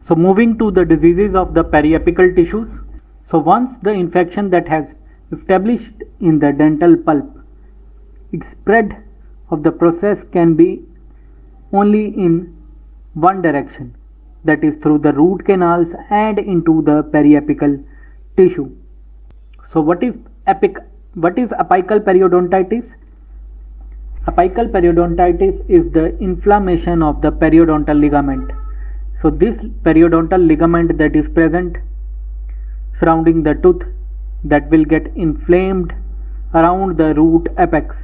So moving to the diseases of the periapical tissues. So once the infection that has established in the dental pulp, its spread of the process can be only in one direction, that is through the root canals and into the periapical tissue. So what is apical periodontitis? Apical periodontitis is the inflammation of the periodontal ligament. So this periodontal ligament that is present surrounding the tooth, that will get inflamed around the root apex.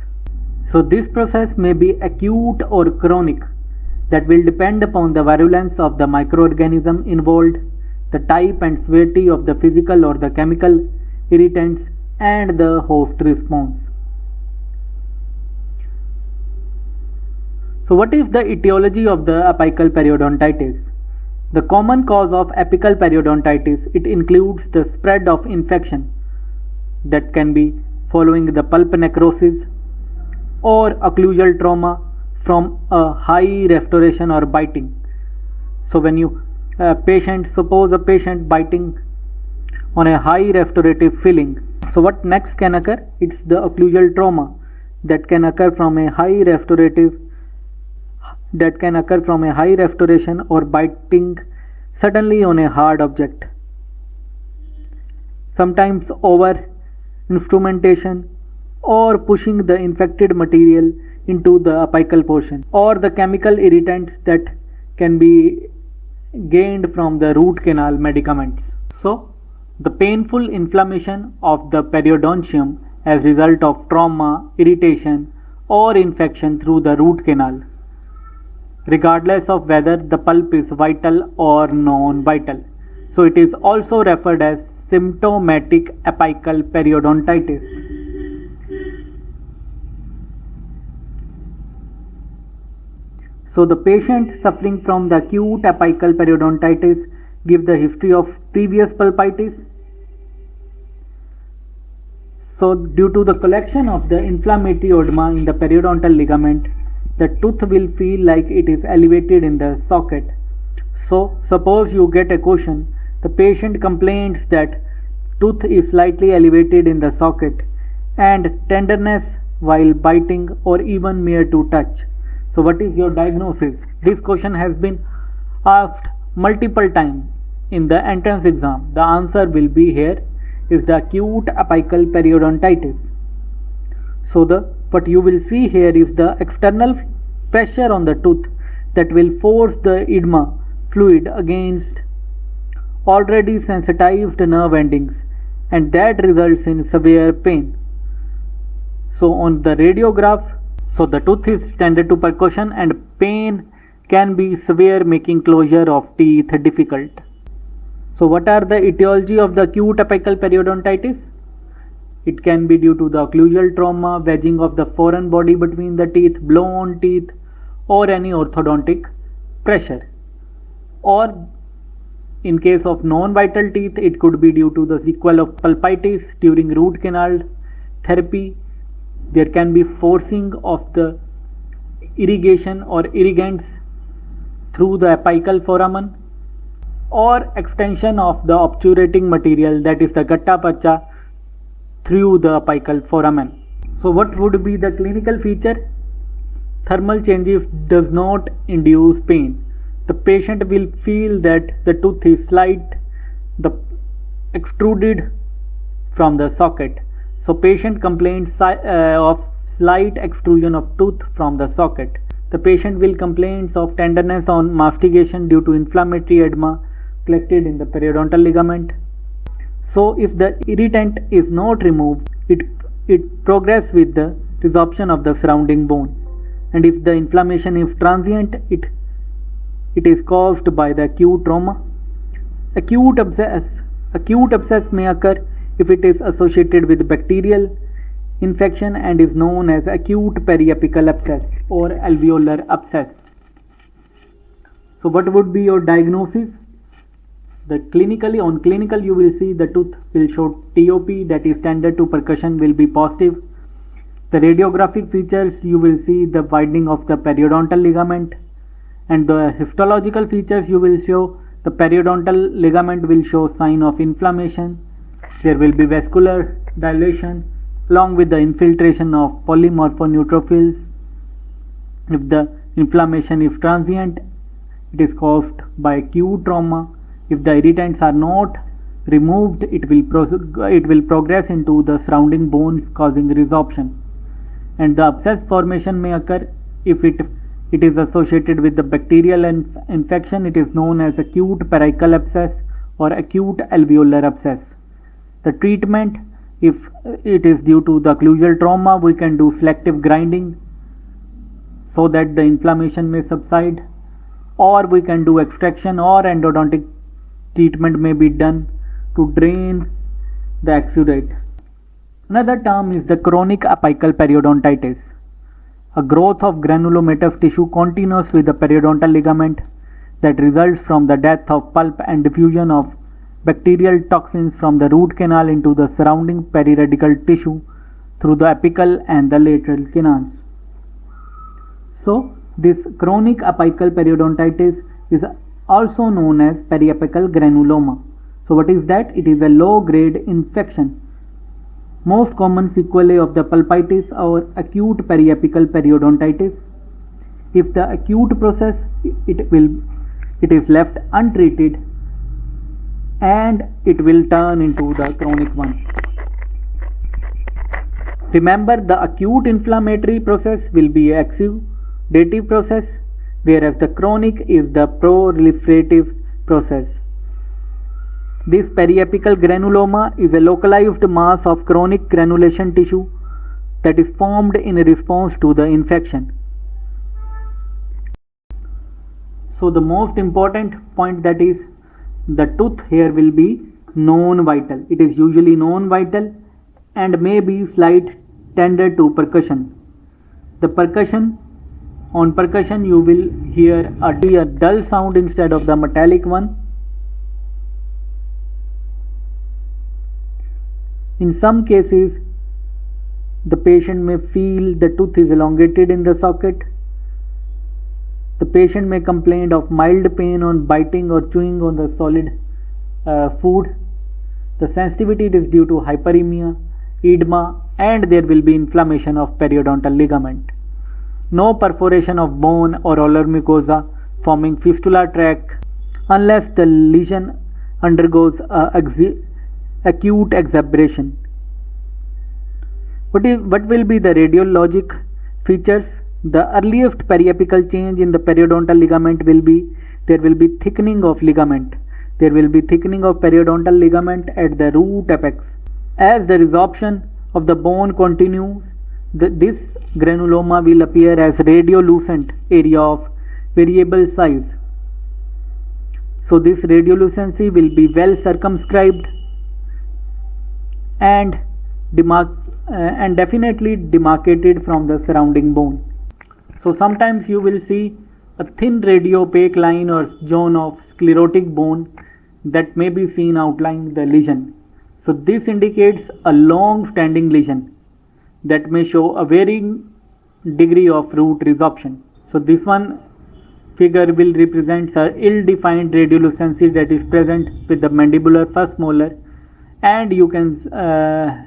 So this process may be acute or chronic. That will depend upon the virulence of the microorganism involved, the type and severity of the physical or the chemical irritants, and the host response. So what is the etiology of the apical periodontitis? The common cause of apical periodontitis, it includes the spread of infection that can be following the pulp necrosis or occlusal trauma from a high restoration or biting. So when you suppose a patient biting on a high restorative filling, so what next can occur? It's the occlusal trauma that can occur from a high restoration or biting suddenly on a hard object, sometimes over instrumentation or pushing the infected material into the apical portion, or the chemical irritants that can be gained from the root canal medicaments. So the painful inflammation of the periodontium as a result of trauma, irritation or infection through the root canal, regardless of whether the pulp is vital or non-vital. So it is also referred as symptomatic apical periodontitis. So the patient suffering from the acute apical periodontitis give the history of previous pulpitis. So due to the collection of the inflammatory oedema in the periodontal ligament, the tooth will feel like it is elevated in the socket. So suppose you get a question, the patient complains that tooth is slightly elevated in the socket and tenderness while biting or even mere to touch. So what is your diagnosis? This question has been asked multiple times in the entrance exam. The answer will be here is the acute apical periodontitis. So what you will see here is the external pressure on the tooth that will force the edema fluid against already sensitized nerve endings, and that results in severe pain. So on the radiograph, so the tooth is tended to percussion and pain can be severe, making closure of teeth difficult. So what are the etiology of the acute apical periodontitis? It can be due to the occlusal trauma, wedging of the foreign body between the teeth, blown teeth, or any orthodontic pressure. Or in case of non-vital teeth, it could be due to the sequel of pulpitis during root canal therapy. There can be forcing of the irrigation or irrigants through the apical foramen, or extension of the obturating material, that is the gatta pacha, through the apical foramen. So what would be the clinical feature? Thermal changes does not induce pain. The patient will feel that the tooth is extruded from the socket. So patient complains of slight extrusion of tooth from the socket. The patient will complain of tenderness on mastication due to inflammatory edema collected in the periodontal ligament. So if the irritant is not removed, it progresses with the resorption of the surrounding bone. And if the inflammation is transient, it is caused by the acute trauma. Acute abscess may occur if it is associated with bacterial infection and is known as acute periapical abscess or alveolar abscess. So what would be your diagnosis? On clinical you will see the tooth will show TOP, that is tended to percussion, will be positive. The radiographic features, you will see the widening of the periodontal ligament, and the histological features you will show the periodontal ligament will show sign of inflammation. There will be vascular dilation along with the infiltration of polymorphoneutrophils. If the inflammation is transient, it is caused by acute trauma. If the irritants are not removed, it will progress into the surrounding bones, causing resorption. And the abscess formation may occur if it is associated with the bacterial infection. It is known as acute periapical abscess or acute alveolar abscess. The treatment, if it is due to the occlusal trauma, we can do selective grinding so that the inflammation may subside, or we can do extraction, or endodontic treatment may be done to drain the exudate. Another term is the chronic apical periodontitis, a growth of granulomatous tissue continuous with the periodontal ligament that results from the death of pulp and diffusion of bacterial toxins from the root canal into the surrounding periradical tissue through the apical and the lateral canals. So, this chronic apical periodontitis is also known as periapical granuloma. So, what is that? It is a low-grade infection. Most common sequelae of the pulpitis are acute periapical periodontitis. If the acute process it is left untreated, and it will turn into the chronic one. Remember, the acute inflammatory process will be exudative process, whereas the chronic is the proliferative process. This periapical granuloma is a localized mass of chronic granulation tissue that is formed in response to the infection. So the most important point, that is, the tooth here will be non-vital. It is usually non-vital and may be slight tender to percussion. On percussion you will hear a dull sound instead of the metallic one. In some cases, the patient may feel the tooth is elongated in the socket. The patient may complain of mild pain on biting or chewing on the solid food. The sensitivity is due to hyperemia, edema, and there will be inflammation of periodontal ligament. No perforation of bone or oral mucosa forming fistula tract unless the lesion undergoes acute exacerbation. What will be the radiologic features? The earliest periapical change in the periodontal ligament will be there will be thickening of ligament. There will be thickening of periodontal ligament at the root apex. As the resorption of the bone continues, this granuloma will appear as radiolucent area of variable size. So this radiolucency will be well circumscribed and definitely demarcated from the surrounding bone. So sometimes you will see a thin radiopaque line or zone of sclerotic bone that may be seen outlining the lesion. So this indicates a long-standing lesion that may show a varying degree of root resorption. So this one figure will represent a ill-defined radiolucency that is present with the mandibular first molar, and you can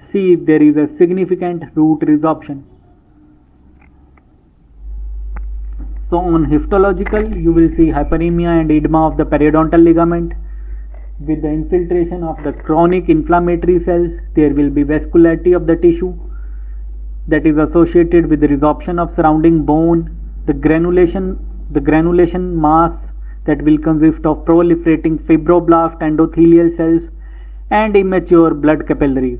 see there is a significant root resorption. So on histological, you will see hyperemia and edema of the periodontal ligament. With the infiltration of the chronic inflammatory cells, there will be vascularity of the tissue that is associated with the resorption of surrounding bone, the granulation mass that will consist of proliferating fibroblast endothelial cells and immature blood capillaries.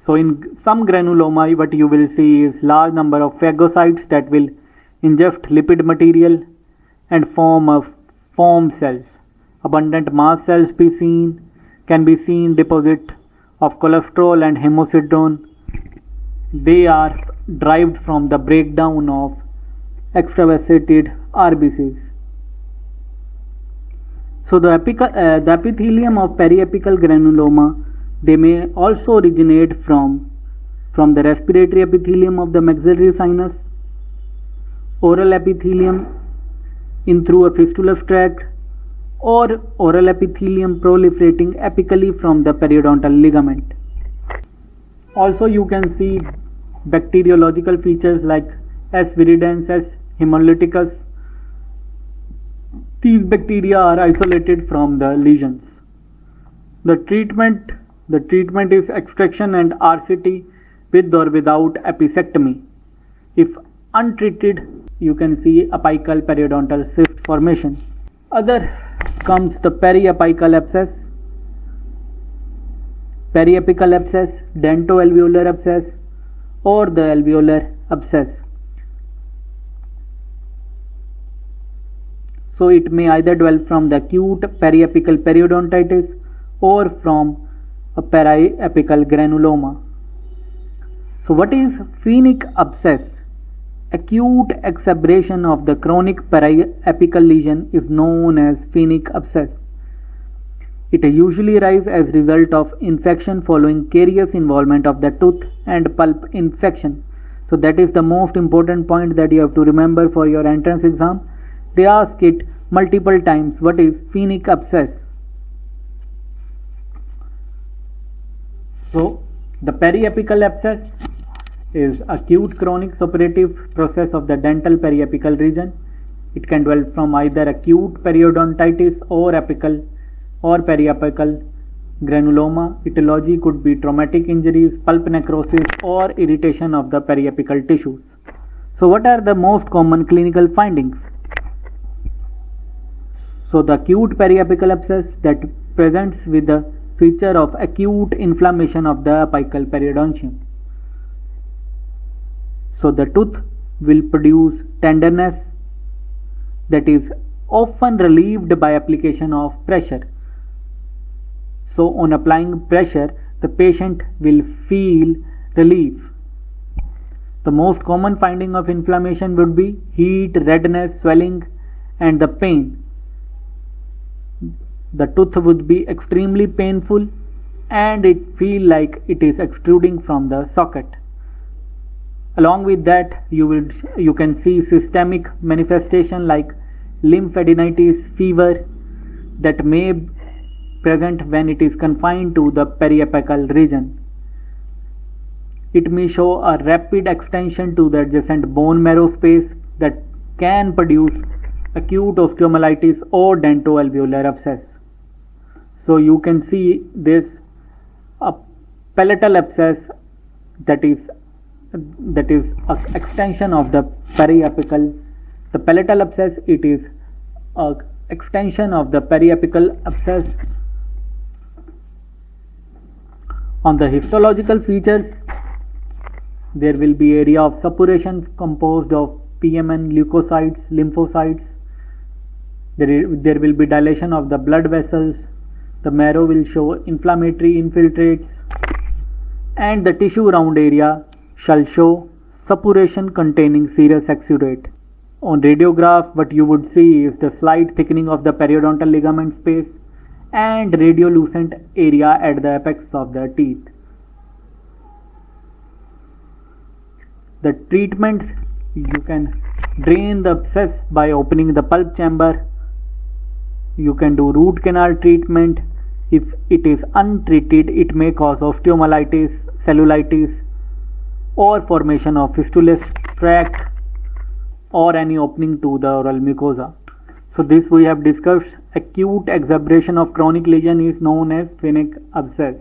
So in some granuloma, what you will see is large number of phagocytes that will ingest lipid material and form cells. Abundant mast cells can be seen deposit of cholesterol and hemosiderin. They are derived from the breakdown of extravasated RBCs. So the epithelium of periapical granuloma, they may also originate from the respiratory epithelium of the maxillary sinus, oral epithelium in through a fistulous tract, or oral epithelium proliferating apically from the periodontal ligament. Also you can see bacteriological features like S. viridans, S. hemolyticus. These bacteria are isolated from the lesions. The treatment is extraction and RCT with or without apicectomy. If untreated, you can see apical periodontal cyst formation. Other comes the periapical abscess, periapical abscess, dentoalveolar abscess, or the alveolar abscess. So it may either develop from the acute periapical periodontitis or from a periapical granuloma. So what is phoenic abscess? Acute exacerbation of the chronic periapical lesion is known as phoenic abscess. It usually arises as a result of infection following carious involvement of the tooth and pulp infection. So that is the most important point that you have to remember for your entrance exam. They ask it multiple times, what is phoenic abscess? So the periapical abscess is acute chronic suppurative process of the dental periapical region. It can develop from either acute periodontitis or apical or periapical granuloma. Etiology could be traumatic injuries, pulp necrosis, or irritation of the periapical tissues. So what are the most common clinical findings? So the acute periapical abscess that presents with the feature of acute inflammation of the apical periodontium. So the tooth will produce tenderness that is often relieved by application of pressure. So on applying pressure, the patient will feel relief. The most common finding of inflammation would be heat, redness, swelling, and the pain. The tooth would be extremely painful and it feel like it is extruding from the socket. Along with that, you can see systemic manifestation like lymphadenitis, fever that may present when it is confined to the periapical region. It may show a rapid extension to the adjacent bone marrow space that can produce acute osteomyelitis or dentoalveolar abscess. So you can see this a palatal abscess that is an extension of the periapical. The palatal abscess, it is an extension of the periapical abscess. On the histological features, there will be area of suppuration composed of PMN leukocytes, lymphocytes. There will be dilation of the blood vessels. The marrow will show inflammatory infiltrates, and the tissue round area shall show suppuration containing serous exudate. On radiograph, what you would see is the slight thickening of the periodontal ligament space and radiolucent area at the apex of the teeth. The treatments, you can drain the abscess by opening the pulp chamber. You can do root canal treatment. If it is untreated, it may cause osteomyelitis, cellulitis, or formation of fistulous tract or any opening to the oral mucosa. So this we have discussed. Acute exacerbation of chronic lesion is known as phoenic abscess.